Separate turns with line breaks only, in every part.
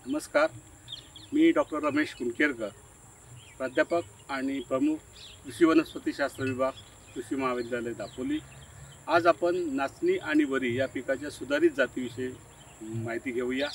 नमस्कार. मी डॉक्टर रमेश कुंकेरकर, प्राध्यापक आणि प्रमुख कृषी वनस्पतीशास्त्र विभाग, कृषी महाविद्यालय दापोली. आज आपण नाचणी आणि वरी या पिकाच्या सुधारित जातीविषयी माहिती घेऊया.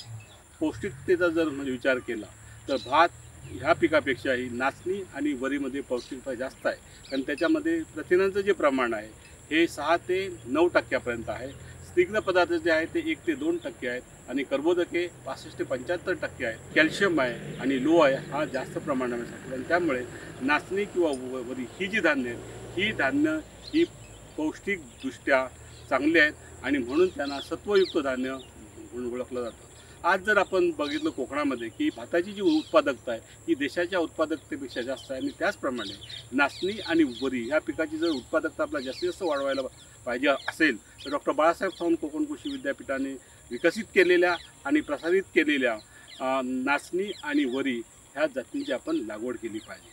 पौष्टिकतेचा जर विचार केला तर भात ह्या पिकापेक्षाही नाचणी आणि वरीमध्ये पौष्टिकता जास्त आहे, कारण त्याच्यामध्ये प्रथिनांचं जे प्रमाण आहे हे 6 ते 9% आहे. स्निग्ध पदार्थ जे आहेत ते 1 ते 2% आहेत आणि कर्बोदके 65 ते 75% आहेत. कॅल्शियम आहे आणि लो आहे हा जास्त प्रमाणामध्ये सापडतो, आणि त्यामुळे नाचणी किंवा वरी ही जी धान्य आहेत ही धान्य ही पौष्टिकदृष्ट्या चांगली आहेत आणि म्हणून त्यांना सत्वयुक्त धान्य म्हणून ओळखलं जातं. आज जर आपण बघितलं कोकणामध्ये की भाताची जी उत्पादकता आहे ही देशाच्या उत्पादकतेपेक्षा जास्त आहे, आणि त्याचप्रमाणे नाचणी आणि वरी ह्या पिकाची जर उत्पादकता आपल्याला जास्तीत जास्त वाढवायला पाहिजे असेल तर डॉक्टर बाळासाहेब सावंत कोकण कृषी विद्यापीठाने विकसित केलेल्या आणि प्रसारित केलेल्या नाचणी आणि वरी ह्या जातींची आपण लागवड केली पाहिजे.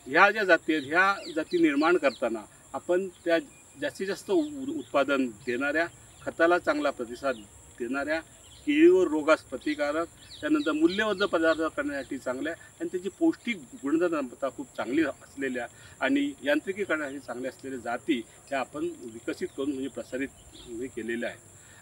ह्या ज्या जाती आहेत ह्या जाती निर्माण करताना आपण त्या जास्तीत जास्त उत्पादन देणाऱ्या, खताला चांगला प्रतिसाद देणाऱ्या, किडीवर रोगास प्रतिकारक, त्यानंतर मूल्यवर्धित पदार्थ करण्यासाठी चांगल्या आणि त्याची पौष्टिक गुणधर्मता खूप चांगली असलेल्या आणि यांत्रिकीकरणासाठी चांगल्या असलेल्या जाती ह्या आपण विकसित करून प्रसारित केलेल्या आहेत.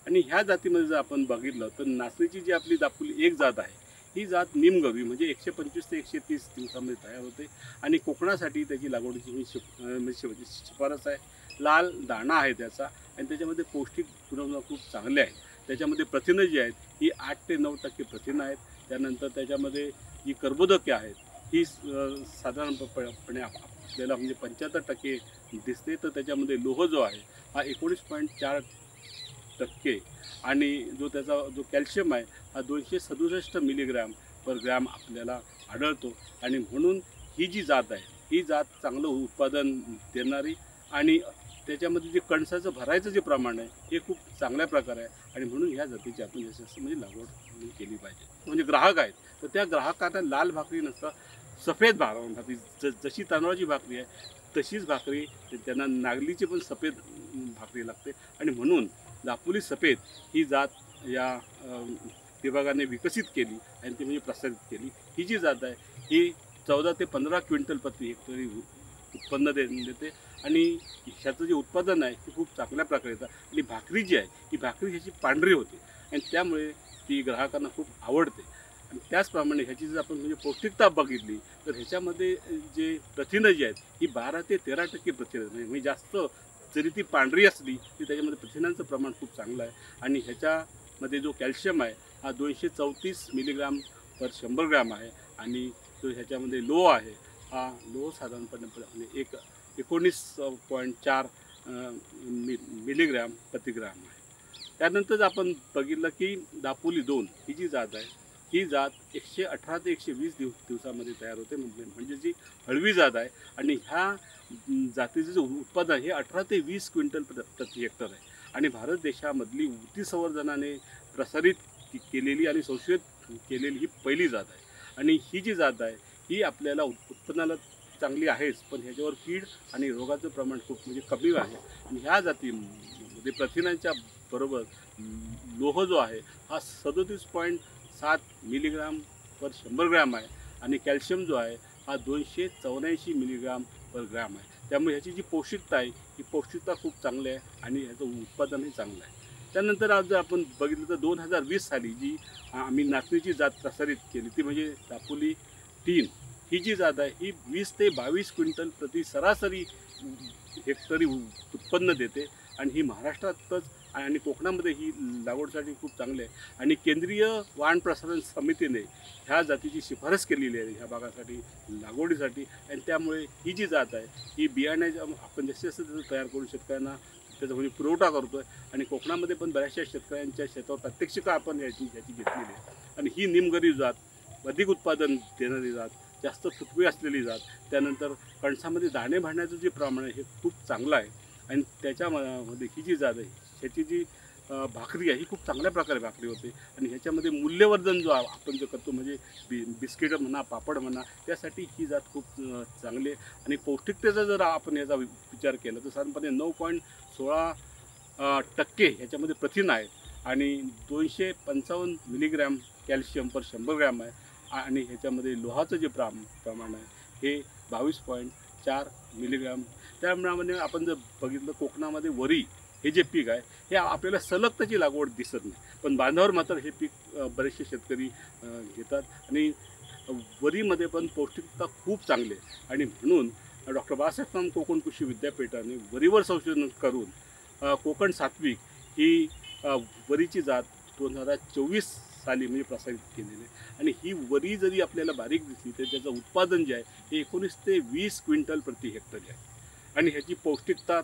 आणि ह्या जातीमध्ये जर आपण बघितलं तर नाचणीची जी आपली दापोली एक जात आहे ही जात निमगवी म्हणजे 125 ते 130 दिवसामध्ये तयार होते, आणि कोकणासाठी त्याची लागवडीची शिफारस आहे. लाल दाणा आहे त्याचा, आणि त्याच्यामध्ये पौष्टिक गुणधर्म खूप चांगले आहेत. त्याच्यामध्ये प्रथिनं जी आहेत ही 8 ते 9% प्रथिनं आहेत. त्यानंतर त्याच्यामध्ये जी कर्बोदके आहेत ही साधारणपणे आपल्याला 75% दिसते. तर त्याच्यामध्ये लोह जो आहे हा 19.4%, आणि त्याचा जो कॅल्शियम आहे हा 267 मिलीग्रॅम पर ग्रॅम आपल्याला आढळतो. आणि म्हणून ही जी जात आहे ही जात चांगलं उत्पादन देणारी, आणि त्याच्यामध्ये जे कणसाचं भरायचं जे प्रमाण आहे हे खूप चांगल्या प्रकारे आहे, आणि म्हणून ह्या जातीची आपण जास्त लागवड केली पाहिजे. ग्राहक आहेत तर त्या ग्राहकांना लाल भाकरी नसता सफेद भाकरी, जशी तांदळाची भाकरी आहे तशीच भाकरी त्यांना नागलीची पण सफेद भाकरी लागते, आणि म्हणून दापोली सफेद ही जात या विभागाने विकसित केली आणि ती प्रसारित केली. ही जी जात आहे ही 14 ते 15 क्विंटल प्रति हेक्टरी उत्पन्न देते, आणि ह्याचं जे उत्पादन आहे ते खूप चांगल्या प्रकारे येतं. आणि भाकरी जी आहे ही भाकरी ह्याची पांढरी होते, आणि त्यामुळे ती ग्राहकांना खूप आवडते. आणि त्याचप्रमाणे ह्याची जर आपण पौष्टिकता बघितली तर ह्याच्यामध्ये जे प्रथिनं जी आहेत ही 12 ते 13% प्रथिनं म्हणजे जास्त, जरी ती पांढरी असली तरी त्याच्यामध्ये प्रथिनांचं प्रमाण खूप चांगलं आहे. आणि ह्याच्यामध्ये जो कॅल्शियम आहे हा 234 मिलीग्राम पर 100 ग्रॅम आहे, आणि जो ह्याच्यामध्ये लोह आहे हा लोह साधारणपणे 19.4 मिलीग्रॅम प्रतिग्राम आहे. त्यानंतर आपण बघितलं की दापोली 2 ही जी जात आहे ही जात 118 ते 120 दिवसामध्ये तयार होते, म्हणजे जी हळवी जात आहे. आणि ह्या जातीचं जे उत्पादन हे 18 ते 20 क्विंटल प्रति हेक्टर आहे, आणि भारत देशामधली ऊती संवर्धनाने प्रसारित केलेली आणि संशोधित केलेली ही पहिली जात आहे. आणि ही जी जात आहे ही आपल्याला उत्पन्नाला चांगली आहेच, पण ह्याच्यावर कीड आणि रोगाचं प्रमाण खूप कमी आहे. आणि ह्या जातीमध्ये प्रथिनांच्या बरोबर लोह जो आहे हा 37.7 मिलीग्राम पर 100 ग्रॅम आहे, आणि कॅल्शियम जो आहे हा 284 मिलीग्राम पर ग्रॅम आहे. त्यामुळे ह्याची जी पौष्टिकता आहे ही पौष्टिकता खूप चांगली आहे, आणि ह्याचं उत्पादनही चांगलं आहे. त्यानंतर आज जर आपण बघितलं तर 2020 साली जी आम्ही नाचणीची जात प्रसारित केली ती म्हणजे दापोली 3 ही जी जात आहे ही 20 ते 22 क्विंटल प्रति सरासरी हेक्टरी उत्पन्न देते, आणि ही महाराष्ट्रातच आणि कोकणामध्ये ही लागवडीसाठी खूप चांगली आहे. आणि केंद्रीय वाण प्रसारण समितीने ह्या जातीची शिफारस केलेली आहे ह्या भागासाठी लागवडीसाठी, आणि त्यामुळे ही जी जात आहे ही बियाण्याच्या आपण जास्तीत जास्त तयार करून शेतकऱ्यांना त्याचा पुरवठा करतो आहे. आणि कोकणामध्ये पण बऱ्याचशा शेतकऱ्यांच्या शेतावर प्रात्यक्षिकं आपण ह्याची घेतलेली आहे. आणि ही निमगरी जात अधिक उत्पादन देणारी जात, जास्त फुटवे असलेली जात, त्यानंतर कणसामध्ये दाणे भरण्याचं जे प्रमाण आहे हे खूप चांगलं आहे. आणि त्याच्यामध्ये ही जी जात आहे ह्याची जी भाकरी आहे ही खूप चांगल्या प्रकारे भाकरी होते, आणि ह्याच्यामध्ये मूल्यवर्धन जो आपण जो करतो बिस्किट म्हणा, पापड म्हणा, त्यासाठी ही जात खूप चांगली आहे. आणि पौष्टिकतेचा जर आपण याचा विचार केला तर साधारणपणे 9.16% ह्याच्यामध्ये प्रथिन आहेत, आणि 255 मिलीग्रॅम कॅल्शियम पर 100 ग्रॅम आहे आणि ह्याच्यामध्ये लोहाचं जे प्रमाण आहे हे 22.4 मिलीग्राम. त्याप्रमाणे आपण जर बघितलं कोकणामध्ये वरी हे जे पीक आहे हे आपल्याला सलग त्याची लागवड दिसत नाही, पण बांधावर मात्र हे पीक बरेचसे शेतकरी घेतात आणि वरीमध्ये पण पौष्टिकता खूप चांगली आहे. आणि म्हणून डॉक्टर बाबासाहेब पांग कोकण कृषी विद्यापीठाने वरीवर संशोधन करून कोकण सात्विक ही वरीची जात 2024 साली म्हणजे प्रसारित केलेली आहे. आणि ही वरी जरी आपल्याला बारीक दिसली तर त्याचं उत्पादन जे आहे हे 19 ते 20 क्विंटल प्रति हेक्टर आहे. आणि ह्याची पौष्टिकता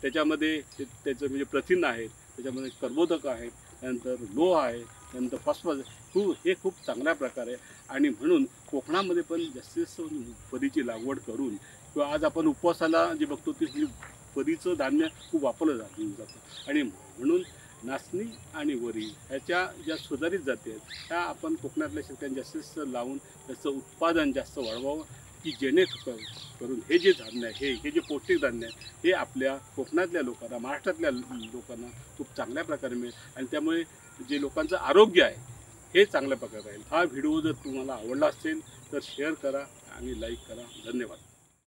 त्याच्यामध्ये त्याचं म्हणजे प्रथिन आहेत, त्याच्यामध्ये कर्बोदक आहेत, त्यानंतर लोह आहे, त्यानंतर फॉस्फरस हे खूप चांगल्या प्रकारे. आणि म्हणून कोकणामध्ये पण जास्तीत जास्त वरीची लागवड करून किंवा आज आपण उपवासाला जे बघतो ते वरीचं धान्य खूप वापरलं जातं. आणि म्हणून नाचणी आणि वरी ह्याच्या ज्या सुधारित जाती आहेत ह्या आपण कोकणातल्या शेतकऱ्यांनी जास्तीत जास्त लावून त्याचं उत्पादन जास्त वाढवावं, की जेणेकरून हे जे धान्य आहे हे जे पौष्टिक धान्य आहे हे आपल्या कोकणातल्या लोकांना, महाराष्ट्रातल्या लोकांना खूप चांगल्या प्रकारे मिळेल. आणि त्यामुळे जे लोकांचं आरोग्य आहे हे चांगल्या प्रकारे राहील. हा व्हिडिओ जर तुम्हाला आवडला असेल तर शेअर करा आणि लाईक करा. धन्यवाद.